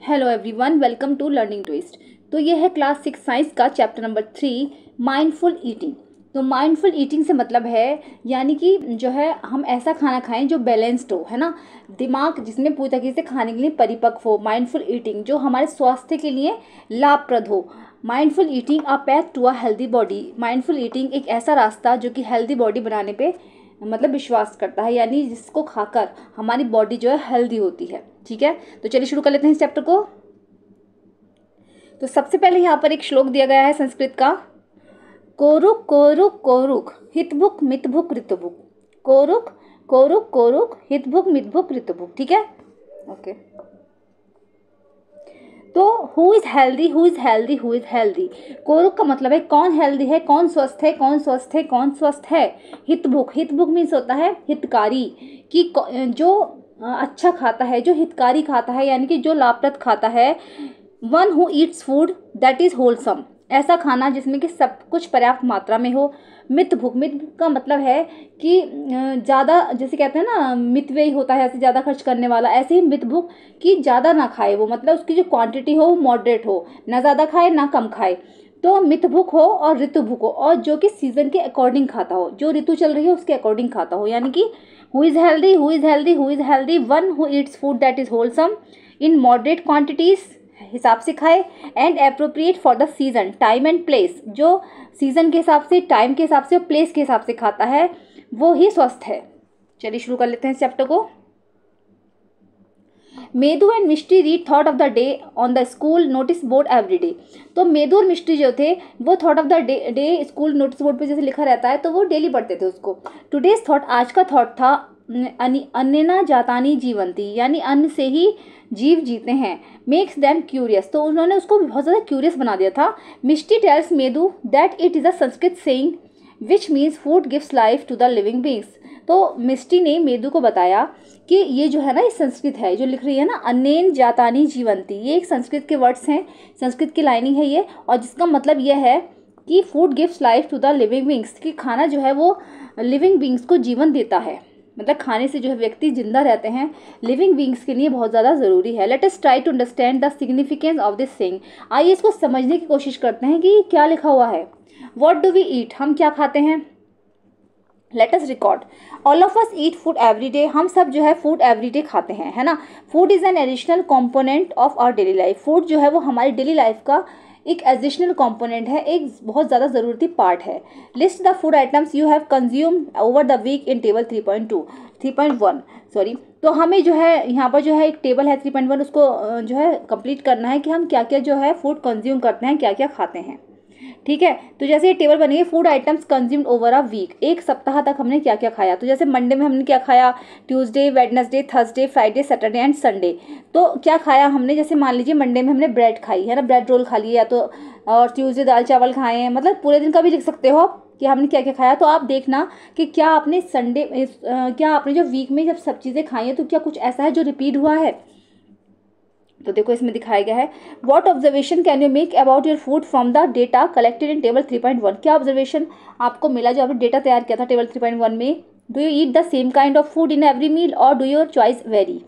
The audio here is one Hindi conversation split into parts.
Hello everyone, welcome to learning twist. तो ये है क्लास 6 साइंस का चैप्टर नंबर 3 माइंडफुल ईटिंग। तो माइंडफुल ईटिंग से मतलब है यानी कि जो है हम ऐसा खाना खाएं जो बैलेंस्ड हो, है ना। दिमाग जिसमें पूरी तरीके से खाने के लिए परिपक्व हो। माइंडफुल ईटिंग जो हमारे स्वास्थ्य के लिए लाभप्रद हो। Mindful eating a path to a healthy body. Mindful eating एक ऐसा रास्ता जो कि हेल्दी बॉडी बनाने पे मतलब विश्वास करता है, यानी जिसको खाकर हमारी बॉडी जो है हेल्दी होती है। ठीक है, तो चलिए शुरू कर लेते हैं इस चैप्टर को। तो सबसे पहले यहाँ पर एक श्लोक दिया गया है संस्कृत का। कोरुक कोरुक कोरुक हितभुक मितभुक ऋतुभुक। कोरुक कोरुक कोरुक हितभुक मितभुक ऋतुभुक। ठीक है, ओके। तो who is healthy, who is healthy, who is healthy. कोरुक का मतलब है कौन हेल्दी है, कौन स्वस्थ है, कौन स्वस्थ है, कौन स्वस्थ है। हितभुक, हितभुक मीन्स होता है हितकारी, कि जो अच्छा खाता है, जो हितकारी खाता है, यानी कि जो लाभप्रद खाता है। One who Yeats food that is wholesome, ऐसा खाना जिसमें कि सब कुछ पर्याप्त मात्रा में हो। मित भूख, मित भूख का मतलब है कि ज़्यादा, जैसे कहते हैं ना मितव्ययी होता है, ऐसे ज़्यादा खर्च करने वाला, ऐसे ही मित भूख कि ज़्यादा ना खाए वो, मतलब उसकी जो क्वांटिटी हो वो मॉडरेट हो, ना ज़्यादा खाए ना कम खाए। तो मित भूख हो और ऋतु भूख हो, और जो कि सीजन के अकॉर्डिंग खाता हो, जो ऋतु चल रही है उसके अकॉर्डिंग खाता हो। यानी कि who is healthy, who is healthy, who is healthy. One who Yeats food that is wholesome in moderate quantities, हिसाब से खाए। And appropriate for the season, time and place, जो सीजन के हिसाब से, टाइम के हिसाब से और प्लेस के हिसाब से खाता है वो ही स्वस्थ है। चलिए शुरू कर लेते हैं इस चैप्टर को। Medu and Mishti read thought of the day on the school notice board every day. तो मेदू और मिष्टी जो थे वो thought of the day school notice board पे जैसे लिखा रहता है तो वो डेली पढ़ते थे उसको। टुडेज थॉट, आज का थॉट था अन्यना जातानी जीवंती, यानी अन्न से ही जीव जीते हैं। मेक्स देम क्यूरियस, तो उन्होंने उसको बहुत ज़्यादा क्यूरियस बना दिया था। Mishti tells Medu that it is a Sanskrit saying which means food gives life to the living beings. तो मिष्टी ने मेदू को बताया कि ये जो है ना, ये संस्कृत है जो लिख रही है ना, अनेन जातानी जीवंती, ये एक संस्कृत के वर्ड्स हैं, संस्कृत की लाइनिंग है ये, और जिसका मतलब ये है कि food gives life to the living beings, कि खाना जो है वो लिविंग बींग्स को जीवन देता है। मतलब खाने से जो है व्यक्ति जिंदा रहते हैं, लिविंग बींग्स के लिए बहुत ज़्यादा ज़रूरी है। Let us try to understand the significance of this saying. आइए इसको समझने की कोशिश करते हैं कि क्या लिखा हुआ है। व्हाट डू वी ईट, हम क्या खाते हैं। Let us record, all of us eat food every day, हम सब जो है फूड एवरी डे खाते हैं, है ना। Food is an additional component of our daily life, food जो है वो हमारी डेली लाइफ का एक एडिशनल कॉम्पोनेंट है, एक बहुत ज़्यादा ज़रूरी पार्ट है। List the food items you have consumed over the week in table 3.1 sorry. तो हमें जो है यहाँ पर जो है एक टेबल है 3.1, उसको जो है कंप्लीट करना है कि हम क्या क्या जो है फूड कंज्यूम करते हैं, क्या क्या खाते हैं। ठीक है, तो जैसे ये टेबल बनी है, food items consumed over a week, एक सप्ताह तक हमने क्या क्या खाया। तो जैसे मंडे में हमने क्या खाया, Tuesday, Wednesday, Thursday, Friday, Saturday and Sunday. तो क्या खाया हमने, जैसे मान लीजिए मंडे में हमने ब्रेड खाई है ना, ब्रेड रोल खा लिया, तो और ट्यूसडे दाल चावल खाए हैं, मतलब पूरे दिन का भी लिख सकते हो आप कि हमने क्या क्या खाया। तो आप देखना कि क्या आपने क्या आपने जो वीक में जब सब चीज़ें खाई हैं तो क्या कुछ ऐसा है जो रिपीट हुआ है। तो देखो इसमें दिखाया गया है, what observation can you make about your food from the data collected in table 3.1। क्या ऑब्जर्वेशन आपको मिला जो आपने डेटा तैयार किया था टेबल 3.1 में। Do you eat the same kind of food in every meal और डू योर चॉइस वेरी।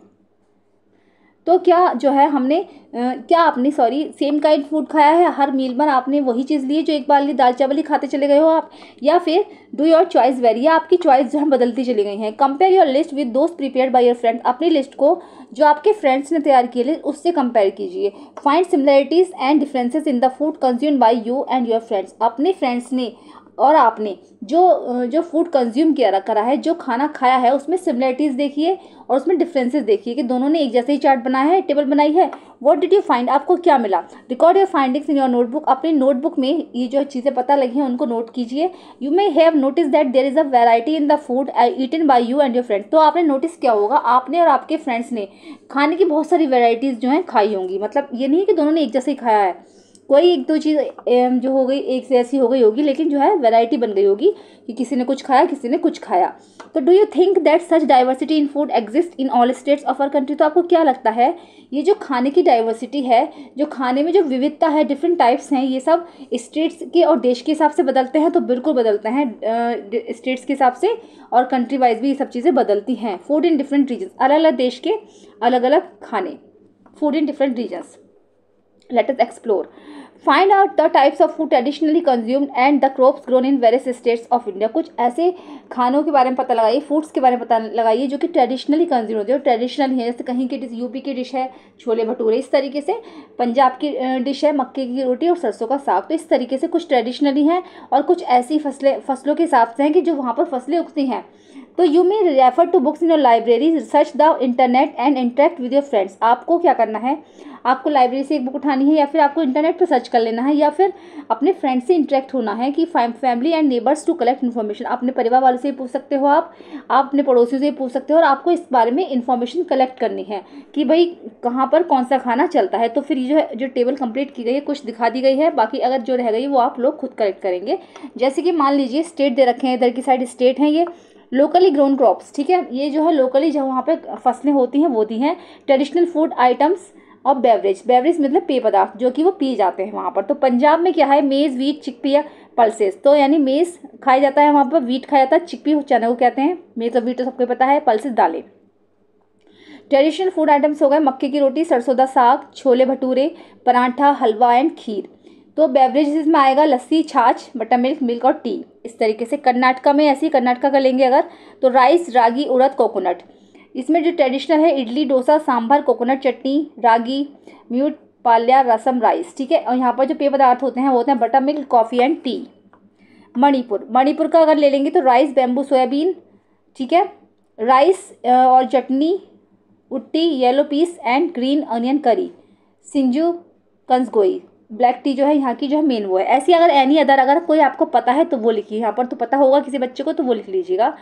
तो क्या जो है हमने क्या आपने सेम काइंड फूड खाया है, हर मील पर आपने वही चीज़ ली जो एक बार ली, दाल चावल ही खाते चले गए हो आप, या फिर डू योर चॉइस वेरी, या आपकी चॉइस जो है बदलती चली गई हैं। कंपेयर योर लिस्ट विद दोस्त प्रिपेयर्ड बाय योर फ्रेंड्स, अपनी लिस्ट को जो आपके फ्रेंड्स ने तैयार की है उससे कंपेयर कीजिए। Find similarities and differences in the food consumed by you and your friends, अपने फ्रेंड्स ने और आपने जो फूड कंज्यूम किया करा है, जो खाना खाया है, उसमें सिमिलरिटीज़ देखिए और उसमें डिफरेंसेस देखिए कि दोनों ने एक जैसे ही चार्ट बनाया है, टेबल बनाई है। व्हाट डिड यू फाइंड, आपको क्या मिला। Record your findings in your notebook, अपनी नोटबुक में ये जो चीज़ें पता लगी हैं उनको नोट कीजिए। You may have notice that there is a variety in the food eaten by you and your friends. तो आपने नोटिस किया होगा, आपने और आपके फ्रेंड्स ने खाने की बहुत सारी वेराइटीज़ जो हैं खाई होंगी। मतलब ये नहीं है कि दोनों ने एक जैसे ही खाया है, कोई एक दो चीज़ जो हो गई एक से ऐसी हो गई होगी, लेकिन जो है वैरायटी बन गई होगी कि किसी ने कुछ खाया, किसी ने कुछ खाया। तो do you think that such diversity in food exist in all states of our country. तो आपको क्या लगता है, ये जो खाने की डाइवर्सिटी है, जो खाने में जो विविधता है, डिफरेंट टाइप्स हैं, ये सब स्टेट्स के और देश के हिसाब से बदलते हैं। तो बिल्कुल बदलते हैं स्टेट्स के हिसाब से, और कंट्री वाइज भी ये सब चीज़ें बदलती हैं। फूड इन डिफरेंट रीजन, अलग अलग देश के अलग अलग खाने। food in different regions. Let us explore. Find out the types of food traditionally consumed and the crops grown in various states of India. कुछ ऐसे खानों के बारे में पता लगाइए, फूड्स के बारे में पता लगाइए जो कि ट्रेडिशनली कंज्यूम होते हैं, ट्रेडिशनल है। जैसे कहीं की डिश, यूपी की डिश है छोले भटूरे, इस तरीके से पंजाब की डिश है मक्के की रोटी और सरसों का साग। तो इस तरीके से कुछ ट्रेडिशनली हैं और कुछ ऐसी फसलों के हिसाब से हैं कि जो वहाँ पर फसलें उगती हैं। तो you may refer to books in your library, research the internet and interact with your friends. आपको क्या करना है, आपको लाइब्रेरी से एक बुक उठानी है या फिर आपको इंटरनेट पर सर्च कर लेना है या फिर अपने फ्रेंड से इंटरेक्ट होना है कि family and neighbours to collect information. अपने परिवार वालों से पूछ सकते हो, आप अपने पड़ोसियों से पूछ सकते हो और आपको इस बारे में इन्फॉर्मेशन कलेक्ट करनी है कि भाई कहाँ पर कौन सा खाना चलता है। तो फिर ये जो टेबल कंप्लीट की गई है कुछ दिखा दी गई है, बाकी अगर जो रह गई वो आप लोग खुद कलेक्ट करेंगे। जैसे कि मान लीजिए स्टेट दे रखे हैं, इधर की साइड स्टेट हैं ये, लोकली ग्रोन क्रॉप्स, ठीक है, ये जो है लोकली जो वहाँ पे फसलें होती हैं वो दी हैं। ट्रेडिशनल फूड आइटम्स और बेवरेज, बेवरेज मतलब पेय पदार्थ जो कि वो पिए जाते हैं वहाँ पर। तो पंजाब में क्या है, मेज़, वीट, चिकपी, पल्सेस। तो यानी मेज़ खाया जाता है वहाँ पर, वीट खाया जाता है, चिकपी चने को कहते हैं, मेज़ और वीट तो सबको पता है, पल्सेस दालें। ट्रेडिशनल फूड आइटम्स हो गए मक्के की रोटी, सरसों दा साग, छोले भटूरे, पराठा, हलवा एंड खीर। तो बेवरेजेस में आएगा लस्सी, छाछ, बटर मिल्क, मिल्क और टी। इस तरीके से कर्नाटका में ऐसी कर्नाटका का लेंगे अगर तो राइस, रागी, उड़द, कोकोनट। इसमें जो ट्रेडिशनल है इडली, डोसा, सांभर, कोकोनट चटनी, रागी, म्यूट, पाल्या, रसम, राइस, ठीक है। और यहाँ पर जो पेय पदार्थ होते हैं वो होते हैं butter milk, coffee and T. Manipur का अगर ले लेंगे तो राइस, बैम्बू, सोयाबीन, ठीक है, राइस और chutney, ooti, yellow peas and green onion curry, singju, कंसगोई। Black T जो है यहाँ की जो है मेन वो है। ऐसी अगर एनी अदर अगर कोई आपको पता है तो वो लिखिए, यहाँ पर तो पता होगा किसी बच्चे को तो वो लिख लीजिएगा।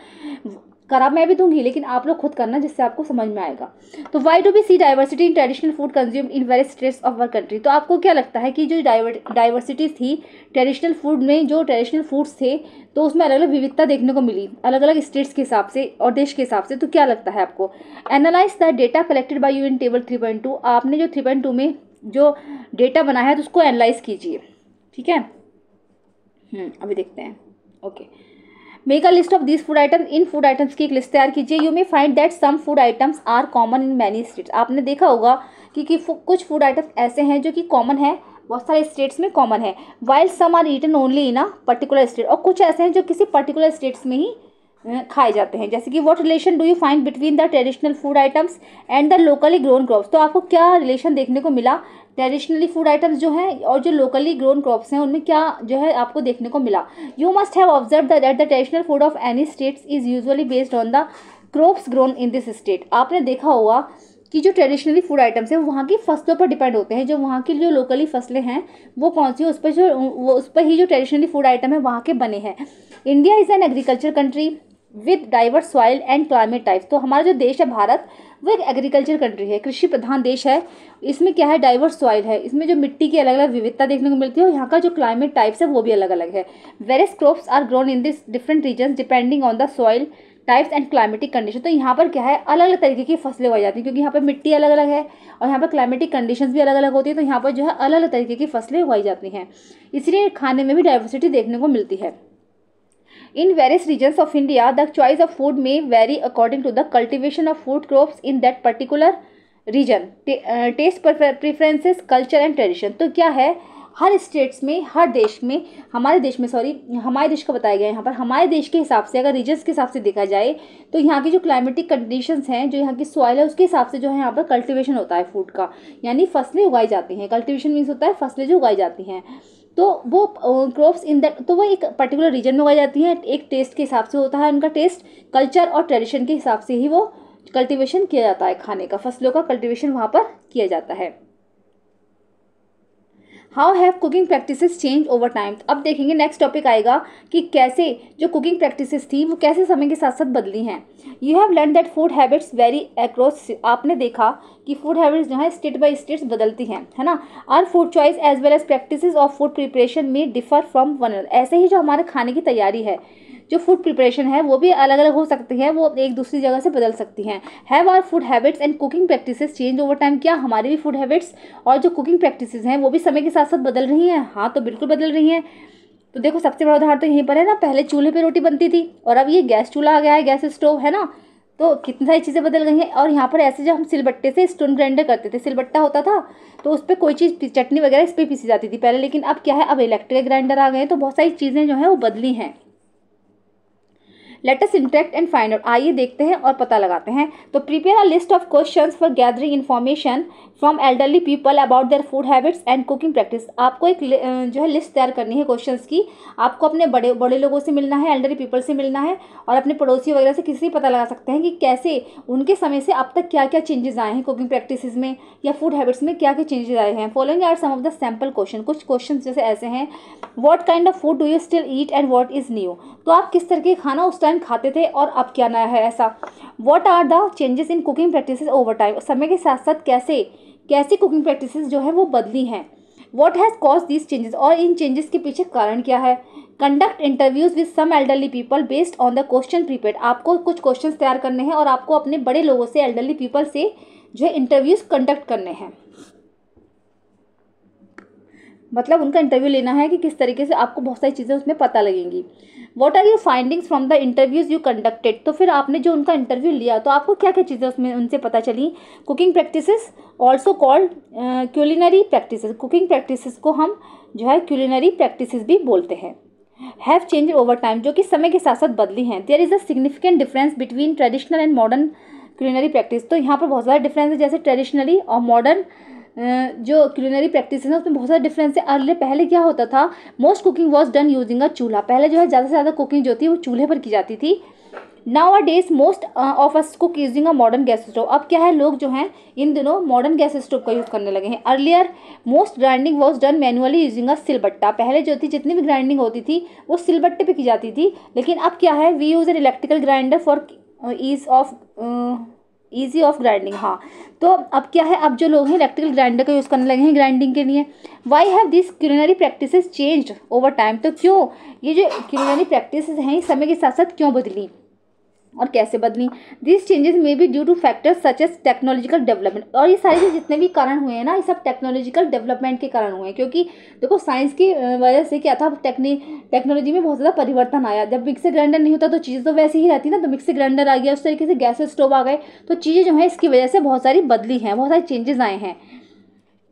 करा मैं भी दूंगी लेकिन आप लोग खुद करना जिससे आपको समझ में आएगा। तो why do we see diversity in traditional food consume in various states of our country. तो आपको क्या लगता है कि जो डाइवर्सिटी थी ट्रेडिशनल फूड में, जो ट्रेडिशनल फूड्स थे तो उसमें अलग अलग विविधता देखने को मिली अलग अलग स्टेट्स के हिसाब से और देश के हिसाब से। तो क्या लगता है आपको, analyse the data collected by you in table 3.2। आपने जो 3.2 में जो डेटा बनाया है तो उसको एनालाइज कीजिए, ठीक है। अभी देखते हैं, okay. Make a list of this food items. इन फूड आइटम्स की एक लिस्ट तैयार कीजिए। You may find that some food items are common in many states. आपने देखा होगा कि कुछ फूड आइटम्स ऐसे हैं जो कि कॉमन है, बहुत सारे स्टेट्स में कॉमन है, while some are eaten only in a particular state. और कुछ ऐसे हैं जो किसी पर्टिकुलर स्टेट्स में ही खाए जाते हैं। जैसे कि what relation do you find between the traditional food items and the locally grown crops. तो आपको क्या रिलेशन देखने को मिला ट्रेडिशनली फूड आइटम्स जो हैं और जो लोकली ग्रोन क्रॉप्स हैं उनमें क्या जो है आपको देखने को मिला। You must have observe that the traditional food of any states is usually based on the crops grown in this state. आपने देखा होगा कि जो ट्रेडिशनली फूड आइटम्स हैं वो वहाँ की फसलों पर डिपेंड होते हैं। जो वहाँ की जो लोकली फसलें हैं वो कौन सी है उस पर ही जो ट्रेडिशनली फूड आइटम है वहाँ के बने हैं। India is an agriculture country with diverse soil and climate types. तो हमारा जो देश है भारत वो एक एग्रीकल्चर कंट्री है, कृषि प्रधान देश है। इसमें क्या है, डाइवर्स सॉइल है, इसमें जो मिट्टी की अलग अलग विविधता देखने को मिलती है और यहाँ का जो क्लाइमेट टाइप्स है वो भी अलग अलग है। Various crops are grown in this different region depending on the soil types and climatic condition. तो यहाँ पर क्या है, अलग अलग तरीके की फसलें उगाई जाती हैं क्योंकि यहाँ पर मिट्टी अलग अलग है और यहाँ पर क्लाइमेटिक कंडीशंस भी अलग अलग होती है। तो यहाँ पर जो है अलग अलग तरीके की फसलें उगाई जाती हैं, इसलिए खाने में भी डाइवर्सिटी देखने को मिलती है। In various regions of India, the choice of food may vary according to the cultivation of food crops in that particular region, taste preferences, culture and tradition। तो क्या है, हर स्टेट्स में, हर देश में, हमारे देश का बताया गया है यहाँ पर। हमारे देश के हिसाब से अगर रीजन्स के हिसाब से देखा जाए तो यहाँ की जो क्लाइमेटिक कंडीशंस हैं, जो यहाँ की सॉइल है उसके हिसाब से जो है यहाँ पर कल्टीवेशन होता है फूड का, यानी फसलें उगाई जाती हैं। कल्टीवेशन मीन्स होता है फसलें जो उगाई जाती हैं। तो वो क्रॉप्स इन दैट, तो वो एक पर्टिकुलर रीजन में उगाई जाती हैं, एक टेस्ट के हिसाब से होता है उनका टेस्ट, कल्चर और ट्रेडिशन के हिसाब से ही वो कल्टीवेशन किया जाता है। खाने का, फसलों का कल्टीवेशन वहाँ पर किया जाता है। How have cooking practices change over time. अब देखेंगे नेक्स्ट टॉपिक आएगा कि कैसे जो कुकिंग प्रैक्टिसेस थी वो कैसे समय के साथ साथ बदली हैं। You have learn that food habits vary across. आपने देखा कि फूड हैबिट्स जो है स्टेट बाय स्टेट्स बदलती हैं, है ना। Our food choice as well as practices of food preparation में डिफर फ्रॉम वन अनदर। ऐसे ही जो हमारे खाने की तैयारी है, जो फूड प्रिपरेशन है वो भी अलग अलग हो सकती है, वो एक दूसरी जगह से बदल सकती हैं। Have our food habits and cooking practices change over time. क्या हमारी भी फूड हैबिट्स और जो कुकिंग प्रैक्टिसेस हैं वो भी समय के साथ साथ बदल रही हैं? हाँ, तो बिल्कुल बदल रही हैं। तो देखो सबसे बड़ा उदाहरण तो यहीं पर है ना, पहले चूल्हे पे रोटी बनती थी और अब ये गैस चूल्हा आ गया है, गैस स्टोव, है ना। तो कितनी सारी चीज़ें बदल गई हैं। और यहाँ पर ऐसे जब हम सिलबट्टे से स्टोन ग्राइंडर करते थे, सिलबट्टा होता था तो उस पर कोई चीज़ चटनी वगैरह इस पर पीसी जाती थी पहले, लेकिन अब क्या है, अब इलेक्ट्रिक ग्राइंडर आ गए हैं, तो बहुत सारी चीज़ें जो हैं वो बदली हैं। Let us interact and find out, आइए देखते हैं और पता लगाते हैं। तो prepare a list of questions for gathering information from elderly people about their food habits and cooking practice. आपको एक जो है लिस्ट तैयार करनी है क्वेश्चंस की। आपको अपने बड़े बड़े लोगों से मिलना है, एल्डरली पीपल से मिलना है, और अपने पड़ोसी वगैरह से किसी पता लगा सकते हैं कि कैसे उनके समय से अब तक क्या क्या चेंजेस आए हैं कुकिंग प्रैक्टिसेस में या फूड हैबिट्स में, क्या क्या चेंजेस आए हैं। Following are some of the sample question. कुछ क्वेश्चन जैसे ऐसे हैं, what kind of food do you still eat and what is new. तो आप किस तरह के खाना उस टाइम खाते थे और अब क्या नया है ऐसा। What are the changes in cooking practices over time, समय के साथ साथ कैसे कैसी कुकिंग प्रैक्टिसेस जो है वो बदली हैं। What has cause these changes, और इन चेंजेस के पीछे कारण क्या है। Conduct interviews with some elderly people based on the question prepared. आपको कुछ क्वेश्चन तैयार करने हैं और आपको अपने बड़े लोगों से, एल्डरली पीपल से जो है इंटरव्यूज कंडक्ट करने हैं, मतलब उनका इंटरव्यू लेना है कि किस तरीके से आपको बहुत सारी चीज़ें उसमें पता लगेंगी। What are your findings from the interviews you conducted, तो फिर आपने जो उनका इंटरव्यू लिया तो आपको क्या क्या चीज़ें उसमें उनसे पता चली। Cooking practices also called culinary practices, cooking practices को हम जो है क्यूलिनरी प्रैक्टिसेस भी बोलते हैं। हैव चेंज ओवर टाइम, जो कि समय के साथ साथ बदली हैं। There is a significant difference between traditional and modern culinary practice, तो यहाँ पर बहुत ज़्यादा डिफरेंस है। जैसे ट्रेडिशनली और मॉडर्न जो क्यूलिनरी प्रैक्टिस है ना उसमें बहुत सारा डिफरेंस है। अर्ली पहले क्या होता था, most cooking was done using a चूल्हा, पहले जो है ज़्यादा से ज़्यादा कुकिंग जो थी वो चूल्हे पर की जाती थी। Nowadays most of us cook using a modern gas stove, अब क्या है लोग जो हैं इन दिनों मॉडर्न गैस स्टोव का यूज़ करने लगे हैं। Earlier most grinding was done manually using a silbatta, पहले जो थी जितनी भी ग्राइंडिंग होती थी वो सिलबट्टे पे की जाती थी, लेकिन अब क्या है, we use an electrical grinder for easy of grinding. हाँ, तो अब क्या है, अब जो लोग हैं इलेक्ट्रिकल ग्राइंडर का यूज़ करने लगे हैं ग्राइंडिंग के लिए। Why have this culinary practices changed over time, तो क्यों ये जो क्यूलिनरी प्रैक्टिसेस हैं समय के साथ साथ क्यों बदली और कैसे बदली। This changes may be due to factors such as technological development, और ये सारे जो जितने भी कारण हुए हैं ना ये सब टेक्नोलॉजिकल डेवलपमेंट के कारण हुए हैं, क्योंकि देखो साइंस की वजह से क्या था, टेक्नोलॉजी में बहुत ज़्यादा परिवर्तन आया। जब मिक्सी ग्राइंडर नहीं होता तो चीज़ तो वैसे ही रहती ना, तो मिक्सी ग्राइंडर आ गया, उस तरीके से गैस स्टोव आ गए, तो चीज़ें जो है इसकी वजह से बहुत सारी बदली हैं, बहुत सारे चेंजेस आए हैं।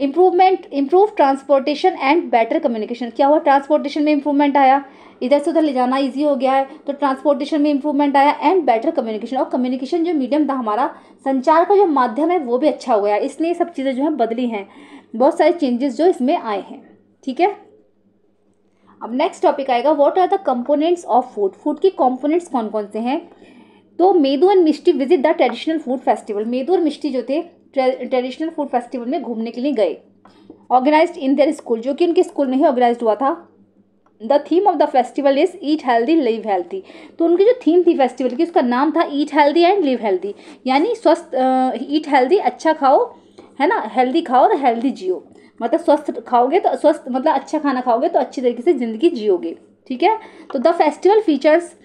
Improve transportation and better communication, क्या हुआ, ट्रांसपोर्टेशन में इंप्रूवमेंट आया, इधर से उधर ले जाना ईजी हो गया है, तो ट्रांसपोर्टेशन में इंप्रूवमेंट आया। एंड बेटर कम्युनिकेशन, और कम्युनिकेशन जो मीडियम था हमारा, संचार का जो माध्यम है वो भी अच्छा हो गया, इसलिए सब चीज़ें जो है बदली हैं, बहुत सारे चेंजेस जो इसमें आए हैं। ठीक है, अब नेक्स्ट टॉपिक आएगा, what are the components of food, food के कंपोनेंट्स कौन कौन से हैं। तो Medu and Mishti visit the traditional food festival, Medu और मिष्टी जो थे ट्रेडिशनल फूड फेस्टिवल में घूमने के लिए गए। ऑर्गेनाइज्ड इन देयर स्कूल, जो कि उनके स्कूल में ही ऑर्गेनाइज हुआ था। The theme of the festival is eat healthy live healthy, तो उनकी जो थीम थी फेस्टिवल की उसका नाम था eat healthy and live healthy, यानी स्वस्थ, ईट हेल्दी अच्छा खाओ है ना, हेल्दी खाओ और हेल्दी जियो, मतलब स्वस्थ खाओगे तो स्वस्थ, मतलब अच्छा खाना खाओगे तो अच्छी तरीके से ज़िंदगी जियोगे। ठीक है, तो the festival features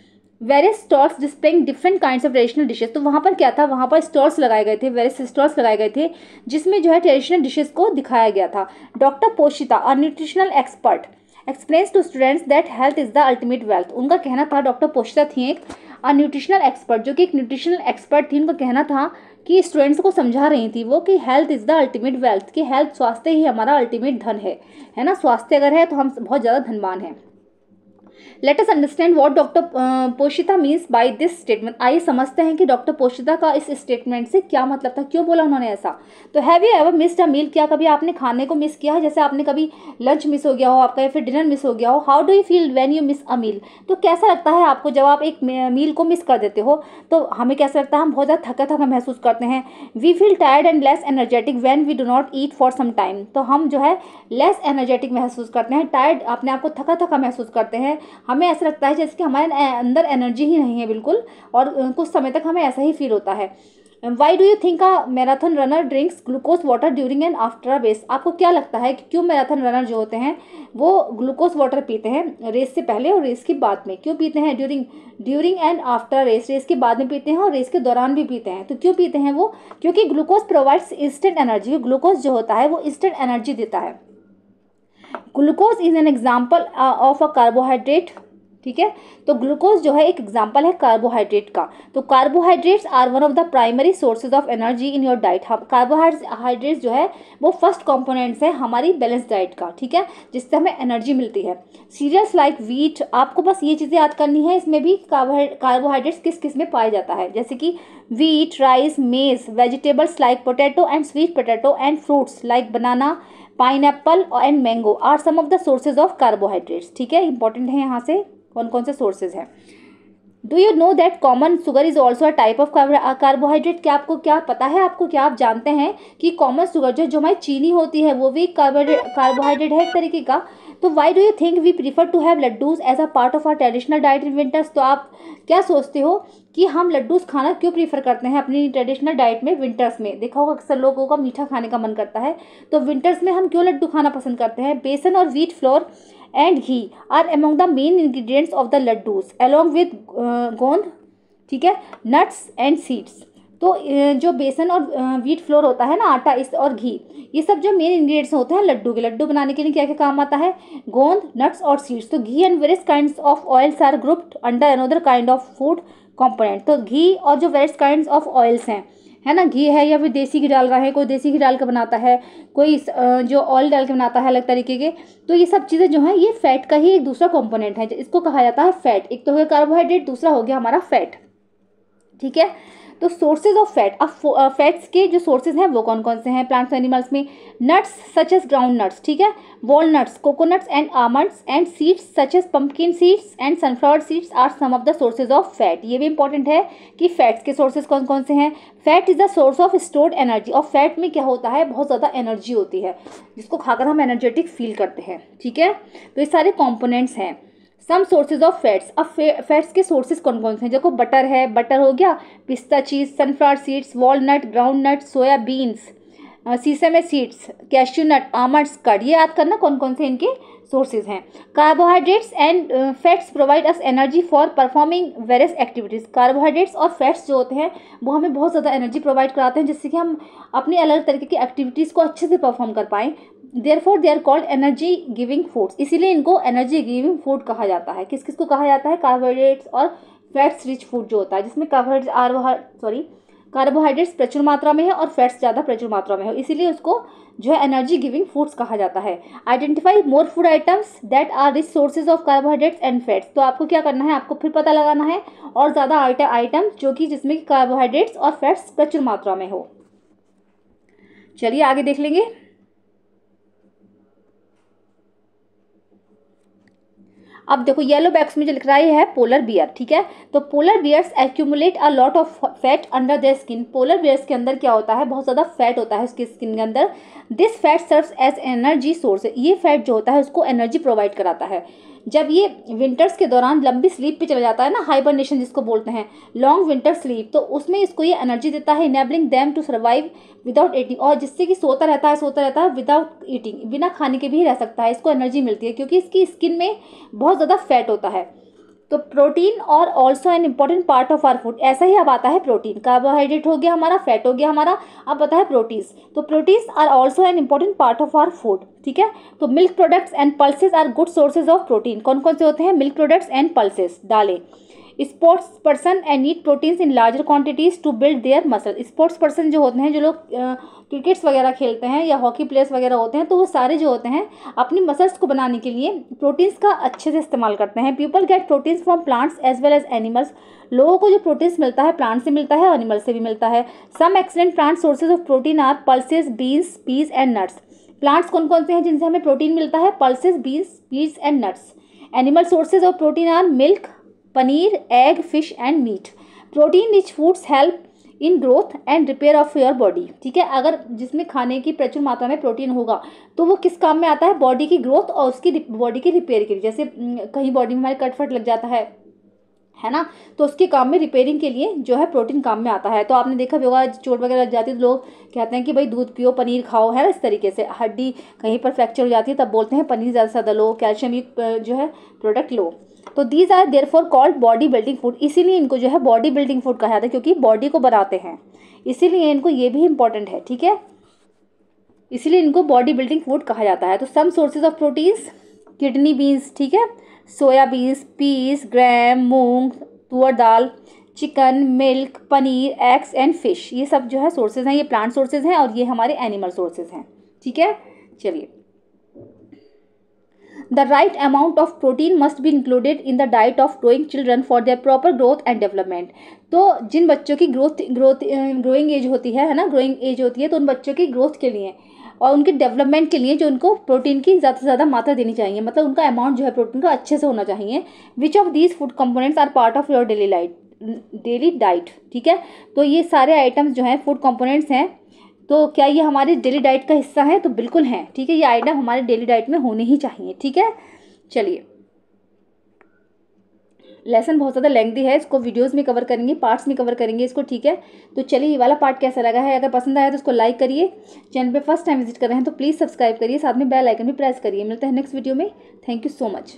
various stalls displaying different kinds of traditional dishes, तो वहाँ पर क्या था, वहाँ पर स्टॉल्स लगाए गए थे, वेरियस स्टॉल्स लगाए गए थे जिसमें जो है ट्रेडिशनल डिशेज को दिखाया गया था। Doctor Poshita, a nutritional expert, explains to students that health is the ultimate wealth, उनका कहना था, डॉक्टर पोशिता थी एक न्यूट्रिशनल एक्सपर्ट, जो कि एक न्यूट्रिशनल एक्सपर्ट थी, उनका कहना था कि स्टूडेंट्स को समझा रही थी वो कि health is the ultimate wealth, कि हेल्थ, स्वास्थ्य ही हमारा अल्टीमेट धन है ना, स्वास्थ्य अगर है तो हम बहुत ज़्यादा धनवान हैं। Let us understand what doctor Poshita means by this statement, आइए समझते हैं कि डॉक्टर पोशिता का इस स्टेटमेंट से क्या मतलब था, क्यों बोला उन्होंने ऐसा। तो have you ever missed a meal, क्या कभी आपने खाने को मिस किया है, जैसे आपने कभी लंच मिस हो गया हो आपका या फिर डिनर मिस हो गया हो। How do you feel when you miss a meal, तो कैसा लगता है आपको जब आप एक मील को मिस कर देते हो, तो हमें कैसा लगता है, हम बहुत ज़्यादा थका थका महसूस करते हैं। We feel tired and less energetic when we do not eat for some time, तो हम जो है लेस एनर्जेटिक महसूस करते हैं, टायर्ड, अपने आप को थका थका महसूस करते हैं, हमें ऐसा लगता है जैसे कि हमारे अंदर एनर्जी ही नहीं है बिल्कुल, और कुछ समय तक हमें ऐसा ही फील होता है। Why do you think a marathon runner drinks glucose water during and after a race, आपको क्या लगता है कि क्यों मैराथन रनर जो होते हैं वो ग्लूकोज वाटर पीते हैं रेस से पहले और रेस के बाद में, क्यों पीते हैं, during and after race, race के बाद में पीते हैं और रेस के दौरान भी पीते हैं, तो क्यों पीते हैं वो, क्योंकि glucose provides instant energy, glucose जो होता है वो इंस्टेंट एनर्जी देता है। Glucose is an example of a carbohydrate, ठीक है। तो ग्लूकोज जो है एक एग्जांपल है कार्बोहाइड्रेट का। तो carbohydrates are one of the primary sources of energy in your diet. Carbohydrates जो है वो फर्स्ट कंपोनेंट्स है हमारी बैलेंस डाइट का, ठीक है, जिससे हमें एनर्जी मिलती है। सीरियल्स लाइक व्हीट, आपको बस ये चीज़ें याद करनी है, इसमें भी कार्बोहाइड्रेट्स किस किस में पाए जाता है, जैसे कि wheat, rice, maize, vegetables like potato and sweet potato and fruits like banana, pineapple and mango are some of the sources of carbohydrates. ठीक है, इंपॉर्टेंट है यहाँ से कौन कौन से सोर्सेज हैं। Do you know that common sugar is also a type of carbohydrate. क्या आपको क्या पता है, आपको क्या आप जानते हैं कि कॉमन शुगर जो हमारी चीनी होती है वो भी कार्बोहाइड्रेट है एक तरीके का। तो why do you think we prefer to have laddoos as a part of our traditional diet in winters. तो आप क्या सोचते हो कि हम लड्डूज खाना क्यों प्रीफर करते हैं अपनी ट्रेडिशनल डाइट में विंटर्स में। देखा होगा अक्सर लोगों का मीठा खाने का मन करता है, तो विंटर्स में हम क्यों लड्डू खाना पसंद करते हैं। बेसन और wheat flour and ghee are among the main ingredients of the laddoos along with gond, ठीक है, नट्स एंड सीड्स। तो जो बेसन और व्हीट फ्लोर होता है ना, आटा, इस और घी, ये सब जो मेन इंग्रेडिएंट्स होते हैं लड्डू के। लड्डू बनाने के लिए क्या क्या काम आता है, गोंद, नट्स और सीड्स। तो ghee and various kinds of oils are grouped under another kind of food component. तो घी और जो वेरियस काइंड्स ऑफ ऑयल्स हैं, है ना, घी है या फिर देसी घी डाल रहा है, कोई देसी घी डाल कर बनाता है, कोई जो ऑयल डाल के बनाता है अलग तरीके के। तो ये सब चीज़ें जो हैं ये फैट का ही एक दूसरा कंपोनेंट है, इसको कहा जाता है फैट। एक तो हो गया कार्बोहाइड्रेट, दूसरा हो गया हमारा फैट, ठीक है। तो सोर्सेज ऑफ फैट, अब फैट्स के जो सोर्सेज हैं वो कौन कौन से हैं प्लांट्स एनिमल्स में। Nuts such as ground nuts, ठीक है, walnuts, coconuts and almonds and seeds such as pumpkin seeds and sunflower seeds are some of the sources of fat. ये भी इंपॉर्टेंट है कि फैट्स के सोर्सेज कौन कौन से हैं। Fat is the source of stored energy. और फैट में क्या होता है, बहुत ज़्यादा एनर्जी होती है जिसको खाकर हम एनर्जेटिक फील करते हैं, ठीक है। तो ये सारे कॉम्पोनेंट्स हैं। सम सोर्सेज ऑफ फैट्स, अब फैट्स के सोर्सेज कौन कौन से हैं। देखो बटर है, बटर हो गया, pista cheese, sunflower seeds, walnut, groundnut, soya beans, sesame seeds, cashew nut, almonds, curd, ये याद करना कौन कौन से इनके सोर्सेज हैं। Carbohydrates and fats provide us energy for performing various activities. Carbohydrates और फैट्स जो होते हैं वो हमें बहुत ज़्यादा एनर्जी प्रोवाइड कराते हैं जिससे कि हम अपनी अलग तरीके की एक्टिविटीज़ को अच्छे से परफॉर्म कर पाएँ। Therefore they are called energy giving foods, इसीलिए इनको एनर्जी गिविंग फूड कहा जाता है। किस किस को कहा जाता है, कार्बोहाइड्रेट्स और फैट्स रिच फूड जो होता है, जिसमें कार्बोहाइड्रेट्स प्रचुर मात्रा में है और फैट्स ज़्यादा प्रचुर मात्रा में है, इसीलिए उसको जो है एनर्जी गिविंग फूड्स कहा जाता है। Identify more food items that are rich sources of carbohydrates and fats. तो आपको क्या करना है, आपको फिर पता लगाना है और ज़्यादा आइटम्स जो कि जिसमें कार्बोहाइड्रेट्स और फैट्स प्रचुर मात्रा में हो। चलिए आगे देख लेंगे। अब देखो येलो बैग्स में जो लिख रहा है पोलर बियर, ठीक है। तो polar bears accumulate a lot of fat under their skin. Polar bears के अंदर क्या होता है, बहुत ज़्यादा फैट होता है उसकी स्किन के अंदर। This fat serves as energy source. ये फैट जो होता है उसको एनर्जी प्रोवाइड कराता है। जब ये विंटर्स के दौरान लंबी स्लीप पे चला जाता है ना, हाइबरनेशन जिसको बोलते हैं, लॉन्ग विंटर स्लीप, तो उसमें इसको ये एनर्जी देता है, enabling them to survive without eating. और जिससे कि सोता रहता है विदाउट ईटिंग, बिना खाने के भी रह सकता है, इसको एनर्जी मिलती है क्योंकि इसकी स्किन में बहुत ज़्यादा फैट होता है। तो प्रोटीन और also an important part of our food. ऐसा ही अब आता है प्रोटीन, कार्बोहाइड्रेट हो गया हमारा, फैट हो गया हमारा, अब आता है प्रोटीन्स। तो proteins are also an important part of our food, ठीक है। तो milk products and pulses are good sources of protein. कौन कौन से होते हैं, मिल्क प्रोडक्ट्स एंड पल्सेस, दालें। Sports person and need proteins in larger quantities to build their muscle. Sports person जो होते हैं, जो लोग क्रिकेट्स वगैरह खेलते हैं या हॉकी प्लेयर्स वगैरह होते हैं, तो वो सारे जो होते हैं अपनी मसल्स को बनाने के लिए प्रोटीन्स का अच्छे से इस्तेमाल करते हैं। People get proteins from plants as well as animals. लोगों को जो प्रोटीन्स मिलता है प्लांट से मिलता है और एनिमल से भी मिलता है। Some excellent plant sources of protein are pulses, beans, peas and nuts. Plants कौन कौन से हैं जिनसे हमें प्रोटीन मिलता है, pulses, beans, peas and nuts. Animal sources of protein are milk, paneer, egg, fish and meat. Protein rich foods help in growth and repair of your body, ठीक है। अगर जिसमें खाने की प्रचुर मात्रा में प्रोटीन होगा तो वो किस काम में आता है, बॉडी की ग्रोथ और उसकी बॉडी की रिपेयर के लिए। जैसे कहीं बॉडी में हमारे कटफट लग जाता है ना, तो उसके काम में, रिपेयरिंग के लिए जो है प्रोटीन काम में आता है। तो आपने देखा भी होगा चोट वगैरह लग जाती है तो लोग कहते हैं कि भाई दूध पियो, पनीर खाओ, है ना, इस तरीके से। हड्डी कहीं पर फ्रैक्चर हो जाती है तब बोलते हैं पनीर ज़्यादा से ज़्यादा लो, कैल्शियम युक्त जो है प्रोडक्ट लो। तो these are therefore called body building food. इसीलिए इनको जो है बॉडी बिल्डिंग फूड कहा जाता है क्योंकि बॉडी को बनाते हैं, इसीलिए इनको ये भी इंपॉर्टेंट है, ठीक है, इसीलिए इनको बॉडी बिल्डिंग फूड कहा जाता है। तो some sources of proteins, kidney beans, ठीक है, soyabeans, peas, gram, moong, toor dal, chicken, milk, paneer, eggs and fish, ये सब जो है सोर्सेज हैं, ये प्लांट सोर्सेज हैं और ये हमारे एनिमल सोर्सेज हैं। ठीक है, चलिए। The right amount of protein must be included in the diet of growing children for their proper growth and development. तो जिन बच्चों की ग्रोइंग एज होती है ना, ग्रोइंग एज होती है, तो उन बच्चों की ग्रोथ के लिए और उनके डेवलपमेंट के लिए जो उनको प्रोटीन की ज़्यादा से ज़्यादा मात्रा देनी चाहिए, मतलब उनका अमाउंट जो है प्रोटीन का अच्छे से होना चाहिए। Which of these food components are part of your daily diet. ठीक है, तो ये सारे आइटम्स जो हैं फूड कंपोनेंट्स हैं, तो क्या ये हमारे डेली डाइट का हिस्सा है? तो बिल्कुल हैं। ठीक है, ये आइटम हमारे डेली डाइट में होने ही चाहिए। ठीक है, चलिए। लेसन बहुत ज़्यादा लेंथी है, इसको वीडियोस में कवर करेंगे, पार्ट्स में कवर करेंगे इसको। ठीक है, तो चलिए, ये वाला पार्ट कैसा लगा है? अगर पसंद आया तो उसको लाइक करिए, चैनल पे फर्स्ट टाइम विजिट कर रहे हैं तो प्लीज़ सब्सक्राइब करिए, साथ में बेल आइकन भी प्रेस करिए। मिलते हैं नेक्स्ट वीडियो में। Thank you so much.